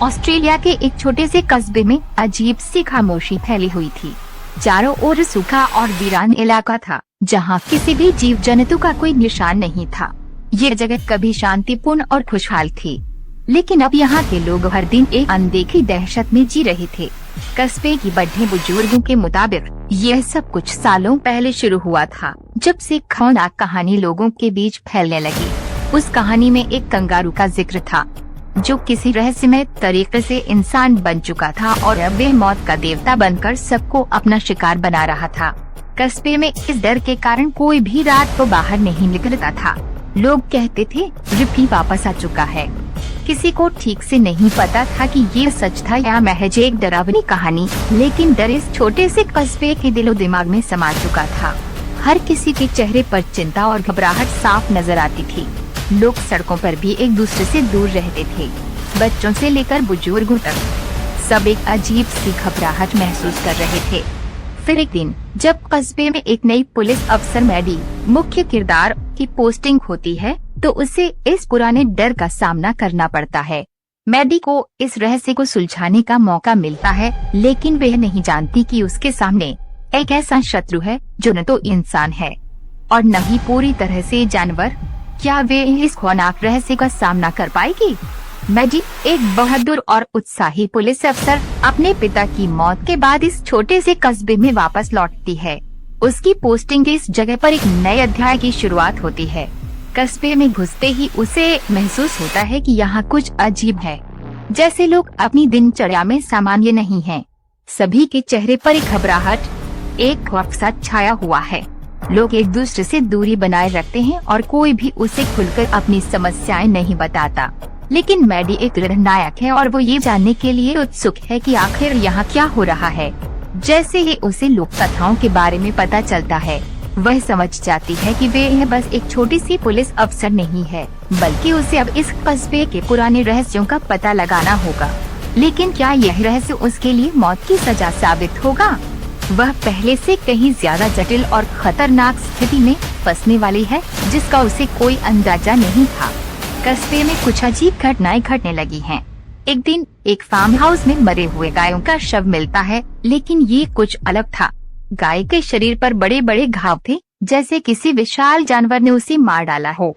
Australia के एक छोटे से कस्बे में अजीब सी खामोशी फैली हुई थी। चारों ओर सूखा और वीरान इलाका था, जहां किसी भी जीव जंतु का कोई निशान नहीं था। ये जगह कभी शांतिपूर्ण और खुशहाल थी, लेकिन अब यहाँ के लोग हर दिन एक अनदेखी दहशत में जी रहे थे। कस्बे की बड़े बुजुर्गों के मुताबिक यह सब कुछ सालों पहले शुरू हुआ था, जब से खौफनाक कहानी लोगों के बीच फैलने लगी। उस कहानी में एक कंगारू का जिक्र था, जो किसी रहस्यमय तरीके से इंसान बन चुका था और अब वह मौत का देवता बनकर सबको अपना शिकार बना रहा था। कस्बे में इस डर के कारण कोई भी रात को बाहर नहीं निकलता था। लोग कहते थे रिप्पी वापस आ चुका है। किसी को ठीक से नहीं पता था कि ये सच था या महज एक डरावनी कहानी, लेकिन डर इस छोटे से कस्बे के दिलो दिमाग में समा चुका था। हर किसी के चेहरे पर चिंता और घबराहट साफ नजर आती थी। लोग सड़कों पर भी एक दूसरे से दूर रहते थे, बच्चों से लेकर बुजुर्गों तक। सब एक अजीब सी घबराहट महसूस कर रहे थे। फिर एक दिन जब कस्बे में एक नई पुलिस अफसर मैडी मुख्य किरदार की पोस्टिंग होती है, तो उसे इस पुराने डर का सामना करना पड़ता है। मैडी को इस रहस्य को सुलझाने का मौका मिलता है, लेकिन वह नहीं जानती कि उसके सामने एक ऐसा शत्रु है जो न तो इंसान है और न ही पूरी तरह से जानवर। क्या वे इस खौफनाक रहस्य का सामना कर पाएगी? मैडी, एक बहादुर और उत्साही पुलिस अफसर, अपने पिता की मौत के बाद इस छोटे से कस्बे में वापस लौटती है। उसकी पोस्टिंग के इस जगह पर एक नए अध्याय की शुरुआत होती है। कस्बे में घुसते ही उसे महसूस होता है कि यहाँ कुछ अजीब है, जैसे लोग अपनी दिनचर्या में सामान्य नहीं हैं। सभी के चेहरे पर एक घबराहट, एक खौफ सा छाया हुआ है। लोग एक दूसरे से दूरी बनाए रखते हैं और कोई भी उसे खुलकर अपनी समस्याएं नहीं बताता। लेकिन मैडी एक निर्णायक है और वो ये जानने के लिए उत्सुक है कि आखिर यहाँ क्या हो रहा है। जैसे ही उसे लोक कथाओं के बारे में पता चलता है, वह समझ जाती है कि वे बस एक छोटी सी पुलिस अफसर नहीं है, बल्कि उसे अब इस कस्बे के पुराने रहस्यों का पता लगाना होगा। लेकिन क्या यह रहस्य उसके लिए मौत की सजा साबित होगा? वह पहले से कहीं ज्यादा जटिल और खतरनाक स्थिति में फंसने वाली है, जिसका उसे कोई अंदाजा नहीं था। कस्बे में कुछ अजीब घटनाएं घटने लगी हैं। एक दिन एक फार्म हाउस में मरे हुए गायों का शव मिलता है, लेकिन ये कुछ अलग था। गाय के शरीर पर बड़े बड़े घाव थे, जैसे किसी विशाल जानवर ने उसे मार डाला हो।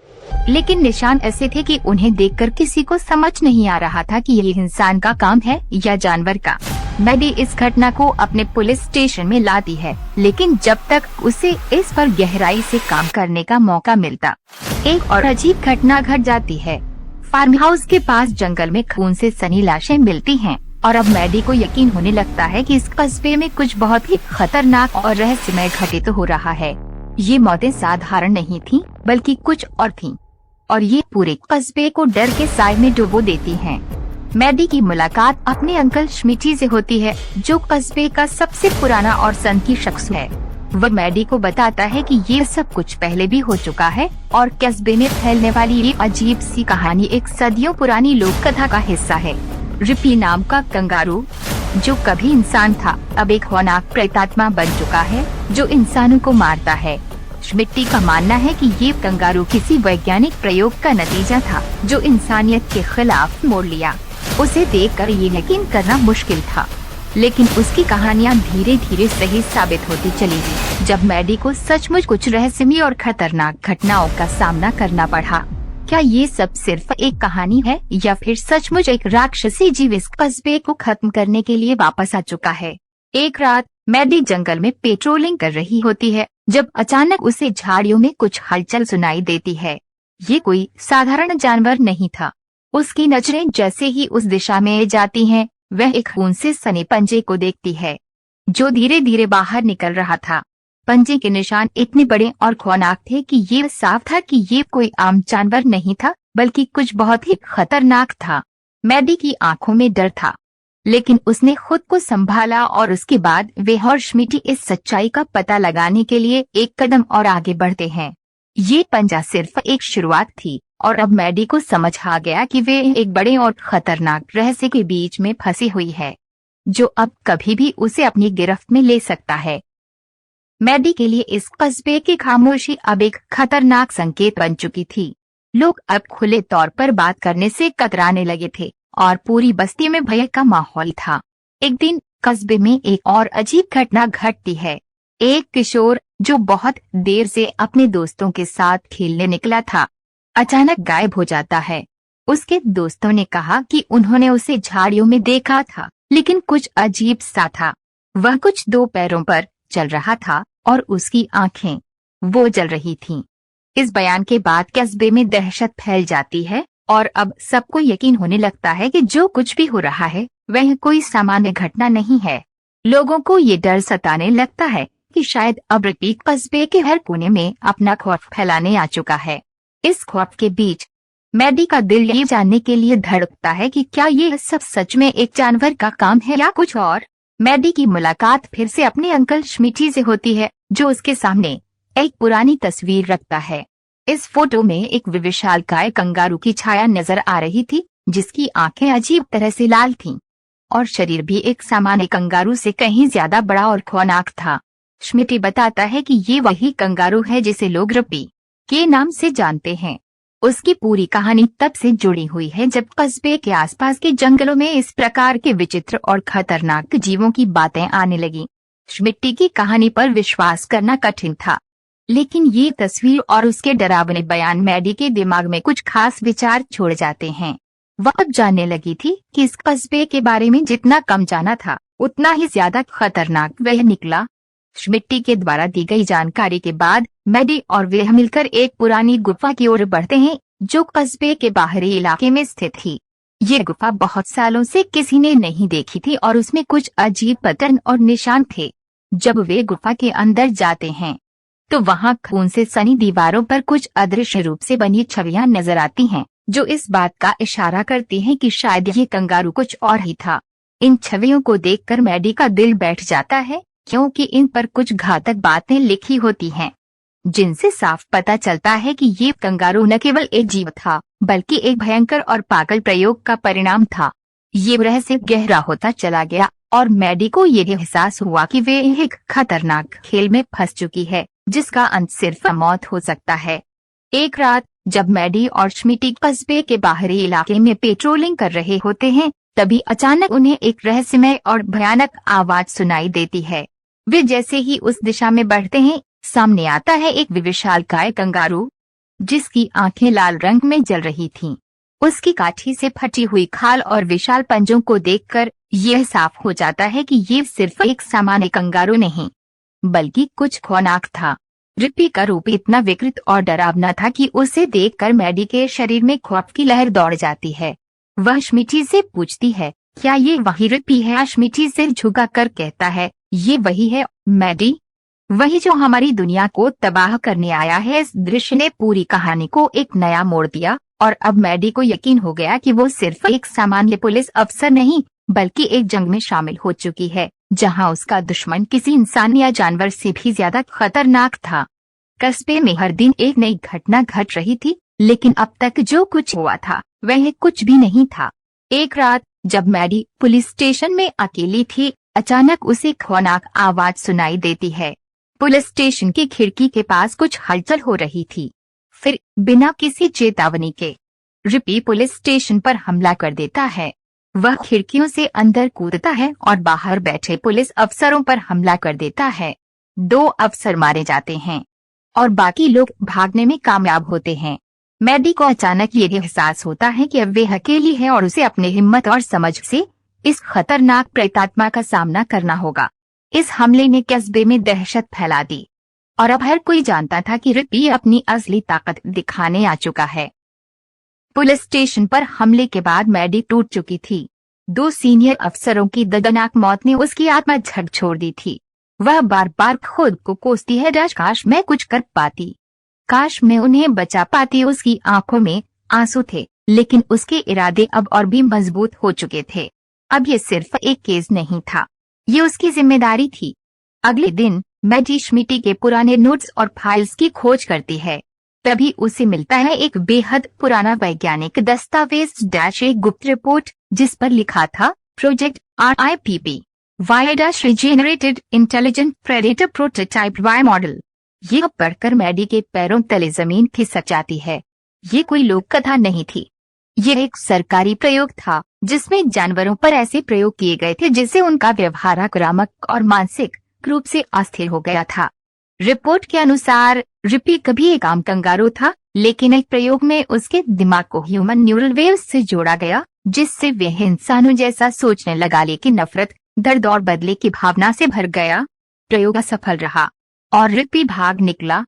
लेकिन निशान ऐसे थे कि उन्हें देखकर किसी को समझ नहीं आ रहा था कि ये इंसान का काम है या जानवर का। मैडी इस घटना को अपने पुलिस स्टेशन में लाती है, लेकिन जब तक उसे इस पर गहराई से काम करने का मौका मिलता, एक और अजीब घटना घट जाती है। फार्म हाउस के पास जंगल में खून से सनी लाशें मिलती हैं और अब मैडी को यकीन होने लगता है कि इस कस्बे में कुछ बहुत ही खतरनाक और रहस्यमय घटित हो रहा है। ये मौतें साधारण नहीं थीं, बल्कि कुछ और थीं, और ये पूरे कस्बे को डर के साए में डुबो देती हैं। मैडी की मुलाकात अपने अंकल श्मिटी से होती है, जो कस्बे का सबसे पुराना और सनकी शख्स है। वह मैडी को बताता है कि ये सब कुछ पहले भी हो चुका है और कस्बे में फैलने वाली ये अजीब सी कहानी एक सदियों पुरानी लोक कथा का हिस्सा है। रिप्पी नाम का कंगारू, जो कभी इंसान था, अब एक खौफनाक प्रेतात्मा बन चुका है जो इंसानों को मारता है। श्मिटी का मानना है कि ये कंगारू किसी वैज्ञानिक प्रयोग का नतीजा था जो इंसानियत के खिलाफ मोड़ लिया। उसे देखकर ये यकीन करना मुश्किल था, लेकिन उसकी कहानियां धीरे धीरे सही साबित होती चली गई जब मैडी को सचमुच कुछ रहस्यमय और खतरनाक घटनाओं का सामना करना पड़ा। क्या ये सब सिर्फ एक कहानी है या फिर सचमुच एक राक्षसी जीव इस कस्बे को खत्म करने के लिए वापस आ चुका है? एक रात मैडी जंगल में पेट्रोलिंग कर रही होती है, जब अचानक उसे झाड़ियों में कुछ हलचल सुनाई देती है। ये कोई साधारण जानवर नहीं था। उसकी नजरें जैसे ही उस दिशा में जाती हैं, वह एक खून से सने पंजे को देखती है, जो धीरे धीरे बाहर निकल रहा था। पंजे के निशान इतने बड़े और खौफनाक थे कि ये साफ था कि ये कोई आम जानवर नहीं था, बल्कि कुछ बहुत ही खतरनाक था। मैडी की आंखों में डर था, लेकिन उसने खुद को संभाला और उसके बाद वे और श्मिटी इस सच्चाई का पता लगाने के लिए एक कदम और आगे बढ़ते हैं। ये पंजा सिर्फ एक शुरुआत थी और अब मैडी को समझ आ गया कि वे एक बड़े और खतरनाक रहस्य के बीच में फंसी हुई है, जो अब कभी भी उसे अपनी गिरफ्त में ले सकता है। मैडी के लिए इस कस्बे की खामोशी अब एक खतरनाक संकेत बन चुकी थी। लोग अब खुले तौर पर बात करने से कतराने लगे थे, और पूरी बस्ती में भय का माहौल था। एक दिन कस्बे में एक और अजीब घटना घटती है। एक किशोर जो बहुत देर से अपने दोस्तों के साथ खेलने निकला था, अचानक गायब हो जाता है। उसके दोस्तों ने कहा कि उन्होंने उसे झाड़ियों में देखा था, लेकिन कुछ अजीब सा था। वह कुछ दो पैरों पर चल रहा था और उसकी आंखें वो जल रही थीं। इस बयान के बाद कस्बे में दहशत फैल जाती है और अब सबको यकीन होने लगता है कि जो कुछ भी हो रहा है वह कोई सामान्य घटना नहीं है। लोगों को ये डर सताने लगता है कि शायद अब रफीक कस्बे के हर कोने में अपना खौफ फैलाने आ चुका है। इस खौफ के बीच मैडी का दिल ये जानने के लिए धड़कता है कि क्या ये सब सच में एक जानवर का काम है या कुछ और। मैडी की मुलाकात फिर से अपने अंकल श्मिटी से होती है, जो उसके सामने एक पुरानी तस्वीर रखता है। इस फोटो में एक विशालकाय कंगारू की छाया नजर आ रही थी, जिसकी आंखें अजीब तरह से लाल थीं और शरीर भी एक सामान्य कंगारू से कहीं ज्यादा बड़ा और खौफनाक था। श्मिटी बताता है कि ये वही कंगारू है जिसे लोग रपी के नाम से जानते हैं। उसकी पूरी कहानी तब से जुड़ी हुई है जब कस्बे के आसपास के जंगलों में इस प्रकार के विचित्र और खतरनाक जीवों की बातें आने लगी। श्मिटी की कहानी पर विश्वास करना कठिन था, लेकिन ये तस्वीर और उसके डरावने बयान मैडी के दिमाग में कुछ खास विचार छोड़ जाते हैं। वह अब जानने लगी थी कि इस कस्बे के बारे में जितना कम जाना था उतना ही ज्यादा खतरनाक वह निकला। श्मिटी के द्वारा दी गई जानकारी के बाद मैडी और वह मिलकर एक पुरानी गुफा की ओर बढ़ते हैं, जो कस्बे के बाहरी इलाके में स्थित थी। ये गुफा बहुत सालों से किसी ने नहीं देखी थी और उसमें कुछ अजीब पैटर्न और निशान थे। जब वे गुफा के अंदर जाते हैं तो वहां खून से सनी दीवारों पर कुछ अदृश्य रूप से बनी छवियां नजर आती हैं, जो इस बात का इशारा करती हैं कि शायद ये कंगारू कुछ और ही था। इन छवियों को देखकर मैडी का दिल बैठ जाता है, क्योंकि इन पर कुछ घातक बातें लिखी होती हैं, जिनसे साफ पता चलता है कि ये कंगारू न केवल एक जीव था, बल्कि एक भयंकर और पागल प्रयोग का परिणाम था। ये रहस्य गहरा होता चला गया और मैडी को ये एहसास हुआ कि वे एक खतरनाक खेल में फंस चुकी है, जिसका अंत सिर्फ मौत हो सकता है। एक रात जब मैडी और श्मिटी कस्बे के बाहरी इलाके में पेट्रोलिंग कर रहे होते हैं, तभी अचानक उन्हें एक रहस्यमय और भयानक आवाज सुनाई देती है। वे जैसे ही उस दिशा में बढ़ते हैं, सामने आता है एक विशालकाय कंगारू, जिसकी आंखें लाल रंग में जल रही थीं। उसकी काठी से फटी हुई खाल और विशाल पंजों को देखकर यह साफ हो जाता है कि ये सिर्फ एक सामान्य कंगारू नहीं, बल्कि कुछ खौफनाक था। रिपी का रूप इतना विकृत और डरावना था कि उसे देखकर मैडी के शरीर में खौफ की लहर दौड़ जाती है। वह श्मिटी से पूछती है, क्या ये वही रिपी है? श्मिटी सिर झुकाकर कहता है, ये वही है मैडी, वही जो हमारी दुनिया को तबाह करने आया है। इस दृश्य ने पूरी कहानी को एक नया मोड़ दिया और अब मैडी को यकीन हो गया कि वो सिर्फ एक सामान्य पुलिस अफसर नहीं, बल्कि एक जंग में शामिल हो चुकी है, जहां उसका दुश्मन किसी इंसान या जानवर से भी ज्यादा खतरनाक था। कस्बे में हर दिन एक नई घटना घट रही थी, लेकिन अब तक जो कुछ हुआ था वह कुछ भी नहीं था। एक रात जब मैडी पुलिस स्टेशन में अकेली थी, अचानक उसे खौफनाक आवाज सुनाई देती है। पुलिस स्टेशन की खिड़की के पास कुछ हलचल हो रही थी। फिर बिना किसी चेतावनी के रिपी पुलिस स्टेशन पर हमला कर देता है। वह खिड़कियों से अंदर कूदता है और बाहर बैठे पुलिस अफसरों पर हमला कर देता है। 2 अफसर मारे जाते हैं और बाकी लोग भागने में कामयाब होते हैं। मैडी को अचानक ये एहसास होता है कि अब वे अकेली है और उसे अपनी हिम्मत और समझ से इस खतरनाक प्रेतात्मा का सामना करना होगा। इस हमले ने कस्बे में दहशत फैला दी और अब हर कोई जानता था कि रिपी अपनी असली ताकत दिखाने आ चुका है। पुलिस स्टेशन पर हमले के बाद मैडी टूट चुकी थी। 2 सीनियर अफसरों की दर्दनाक मौत ने उसकी आत्मा झकझोर दी थी। वह बार बार खुद को कोसती है, काश मैं कुछ कर पाती, काश मैं उन्हें बचा पाती। उसकी आंखों में आंसू थे, लेकिन उसके इरादे अब और भी मजबूत हो चुके थे। अब ये सिर्फ एक केस नहीं था, ये उसकी जिम्मेदारी थी। अगले दिन मैडी श्मिटी के पुराने नोट्स और फाइल्स की खोज करती है। तभी उसे मिलता है एक बेहद पुराना वैज्ञानिक दस्तावेज एक गुप्त रिपोर्ट, जिस पर लिखा था project RIPP regenerated intelligent predator prototype Y model. यह पढ़कर मैडी के पैरों तले जमीन खिसक जाती है। ये कोई लोक कथा नहीं थी, ये एक सरकारी प्रयोग था जिसमें जानवरों पर ऐसे प्रयोग किए गए थे जिससे उनका व्यवहार आक्रामक और मानसिक रूप से अस्थिर हो गया था। रिपोर्ट के अनुसार रिपी कभी एक आम कंगारू था, लेकिन एक प्रयोग में उसके दिमाग को ह्यूमन न्यूरल वेव्स से जोड़ा गया, जिससे वह इंसानों जैसा सोचने लगा, लेकिन नफरत, दर्द और बदले की भावना से भर गया। प्रयोग असफल रहा और रिपी भाग निकला।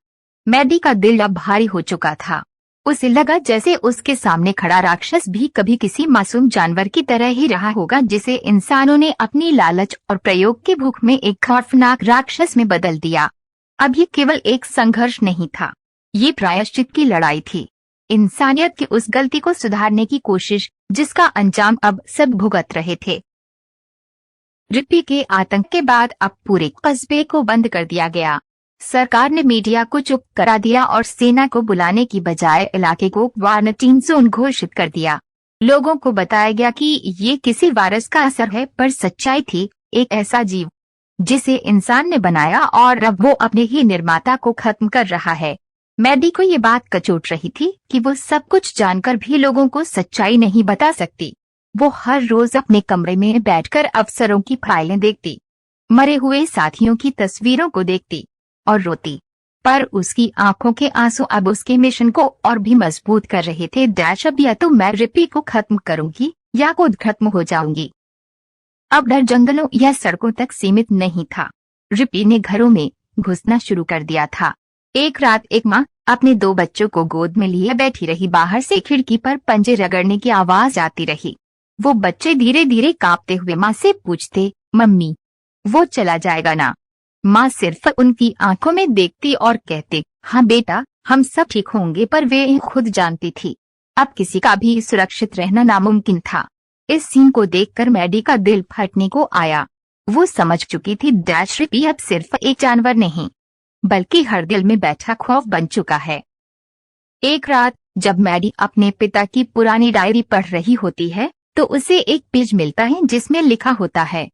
मैडी का दिल अब भारी हो चुका था। उसे लगा जैसे उसके सामने खड़ा राक्षस भी कभी किसी मासूम जानवर की तरह ही रहा होगा, जिसे इंसानों ने अपनी लालच और प्रयोग की भूख में एक खौफनाक राक्षस में बदल दिया। अब ये केवल एक संघर्ष नहीं था, ये प्रायश्चित की लड़ाई थी। इंसानियत की उस गलती को सुधारने की कोशिश जिसका अंजाम अब सब भुगत रहे थे। रिपी के आतंक के बाद अब पूरे कस्बे को बंद कर दिया गया। सरकार ने मीडिया को चुप करा दिया और सेना को बुलाने की बजाय इलाके को क्वारंटीन जोन घोषित कर दिया। लोगों को बताया गया कि ये किसी वायरस का असर है, पर सच्चाई थी एक ऐसा जीव जिसे इंसान ने बनाया और अब वो अपने ही निर्माता को खत्म कर रहा है। मैडी को ये बात कचोट रही थी कि वो सब कुछ जानकर भी लोगों को सच्चाई नहीं बता सकती। वो हर रोज अपने कमरे में बैठकर अफसरों की फाइलें देखती, मरे हुए साथियों की तस्वीरों को देखती और रोती, पर उसकी आंखों के आंसू अब उसके मिशन को और भी मजबूत कर रहे थे। अब या तो मैं रिपी को खत्म करूंगी या खुद खत्म हो जाऊंगी। अब डर जंगलों या सड़कों तक सीमित नहीं था। रिपी ने घरों में घुसना शुरू कर दिया था। एक रात एक माँ अपने 2 बच्चों को गोद में लिए बैठी रही। बाहर से खिड़की पर पंजे रगड़ने की आवाज आती रही। वो बच्चे धीरे धीरे कांपते हुए माँ से पूछते, मम्मी वो चला जाएगा ना? माँ सिर्फ उनकी आंखों में देखती और कहते, हाँ बेटा, हम सब ठीक होंगे। पर वे खुद जानती थी अब किसी का भी सुरक्षित रहना नामुमकिन था। इस सीन को देखकर मैडी का दिल फटने को आया। वो समझ चुकी थी रिपी अब सिर्फ एक जानवर नहीं, बल्कि हर दिल में बैठा खौफ बन चुका है। एक रात जब मैडी अपने पिता की पुरानी डायरी पढ़ रही होती है तो उसे एक पेज मिलता है जिसमें लिखा होता है,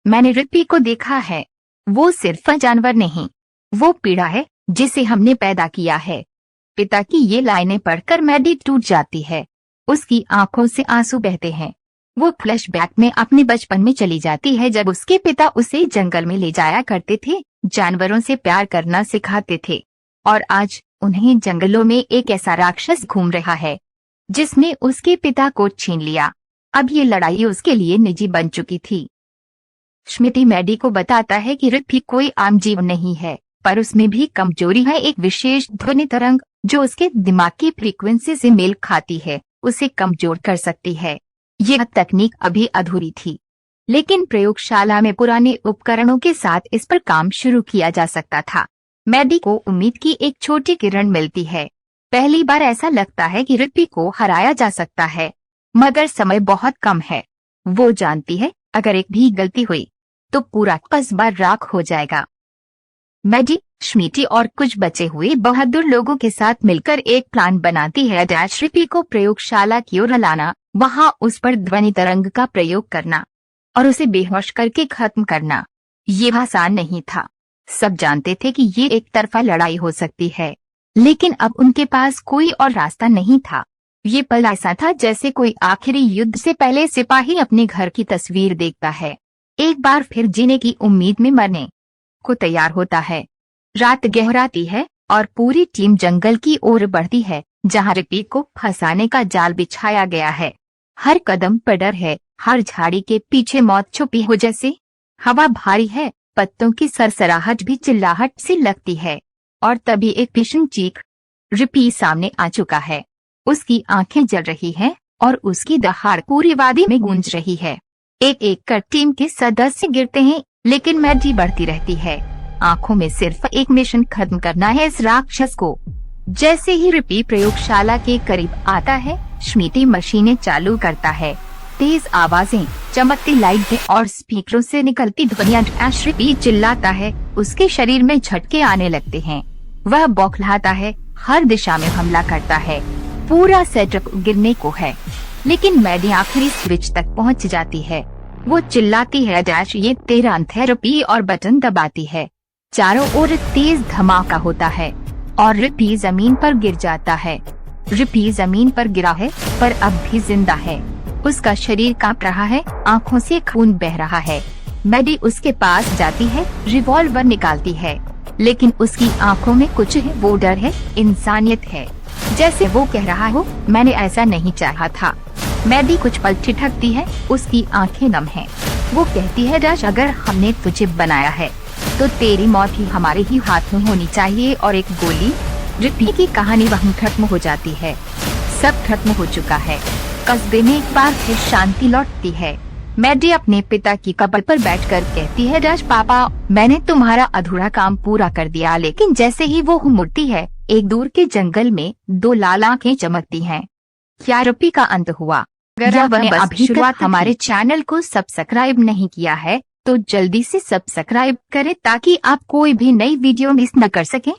मैंने रिपी को देखा है। वो सिर्फ जानवर नहीं, वो पीड़ा है जिसे हमने पैदा किया है। पिता की ये लाइनें पढ़कर मैडी टूट जाती है। उसकी आंखों से आंसू बहते हैं। वो फ्लैशबैक में अपने बचपन में चली जाती है जब उसके पिता उसे जंगल में ले जाया करते थे, जानवरों से प्यार करना सिखाते थे, और आज उन्हें जंगलों में एक ऐसा राक्षस घूम रहा है जिसने उसके पिता को छीन लिया। अब ये लड़ाई उसके लिए निजी बन चुकी थी। स्मिटी मैडी को बताता है कि रिपी कोई आम जीव नहीं है, पर उसमें भी कमजोरी है। एक विशेष ध्वनि तरंग जो उसके दिमाग की फ्रीक्वेंसी से मेल खाती है उसे कमजोर कर सकती है। यह तकनीक अभी अधूरी थी, लेकिन प्रयोगशाला में पुराने उपकरणों के साथ इस पर काम शुरू किया जा सकता था। मैडी को उम्मीद की एक छोटी किरण मिलती है। पहली बार ऐसा लगता है कि रिपी को हराया जा सकता है, मगर समय बहुत कम है। वो जानती है अगर एक भी गलती हुई तो पूरा कस्बा राख हो जाएगा। मैडी, स्मिटी और कुछ बचे हुए बहादुर लोगों के साथ मिलकर एक प्लान बनाती है। रिपी को प्रयोगशाला की ओर लाना, वहां उस पर ध्वनि तरंग का प्रयोग करना और उसे बेहोश करके खत्म करना। ये आसान नहीं था। सब जानते थे कि ये एक तरफा लड़ाई हो सकती है, लेकिन अब उनके पास कोई और रास्ता नहीं था। ये पल ऐसा था जैसे कोई आखिरी युद्ध से पहले सिपाही अपने घर की तस्वीर देखता है, एक बार फिर जीने की उम्मीद में मरने को तैयार होता है। रात गहराती है और पूरी टीम जंगल की ओर बढ़ती है जहां रिपी को फंसाने का जाल बिछाया गया है। हर कदम पर डर है, हर झाड़ी के पीछे मौत छुपी हो जैसे। हवा भारी है, पत्तों की सरसराहट भी चिल्लाहट सी लगती है, और तभी एक भीषण चीख। रिपी सामने आ चुका है। उसकी आंखें जल रही हैं और उसकी दहाड़ पूरी वादी में गूंज रही है। एक एक कर टीम के सदस्य गिरते हैं, लेकिन मैडी बढ़ती रहती है। आंखों में सिर्फ एक मिशन, खत्म करना है इस राक्षस को। जैसे ही रिपी प्रयोगशाला के करीब आता है, स्मिटी मशीनें चालू करता है। तेज आवाजें, चमकती लाइटें और स्पीकरों से निकलती ध्वनियां। रिपी चिल्लाता है, उसके शरीर में झटके आने लगते हैं। वह बौखलाता है, हर दिशा में हमला करता है। पूरा सेटअप गिरने को है, लेकिन मैडी आखिरी स्विच तक पहुंच जाती है। वो चिल्लाती है, ये तेरा अंत है रिपी, और बटन दबाती है। चारों ओर तेज धमाका होता है और रिपी जमीन पर गिर जाता है। रिपी जमीन पर गिरा है पर अब भी जिंदा है। उसका शरीर कांप रहा है, आँखों से खून बह रहा है। मैडी उसके पास जाती है, रिवॉल्वर निकालती है, लेकिन उसकी आंखों में कुछ है, वो डर है, इंसानियत है। जैसे वो कह रहा हो, मैंने ऐसा नहीं चाहा था। मैडी कुछ पल ठिठकती है, उसकी आंखें नम हैं। वो कहती है, डैश, अगर हमने तुझे बनाया है तो तेरी मौत ही हमारे ही हाथ में होनी चाहिए। और एक गोली। रिपी की कहानी वहीं खत्म हो जाती है। सब खत्म हो चुका है। कस्बे में एक बार फिर शांति लौटती है। मैडी अपने पिता की कब्र पर बैठकर कहती है, डैश पापा, मैंने तुम्हारा अधूरा काम पूरा कर दिया। लेकिन जैसे ही वो मुड़ती है, एक दूर के जंगल में दो लाल आंखें चमकती हैं। क्या रिपी का अंत हुआ? अगर आपने अभी तक हमारे चैनल को सब्सक्राइब नहीं किया है तो जल्दी से सब्सक्राइब करें ताकि आप कोई भी नई वीडियो मिस न कर सकें।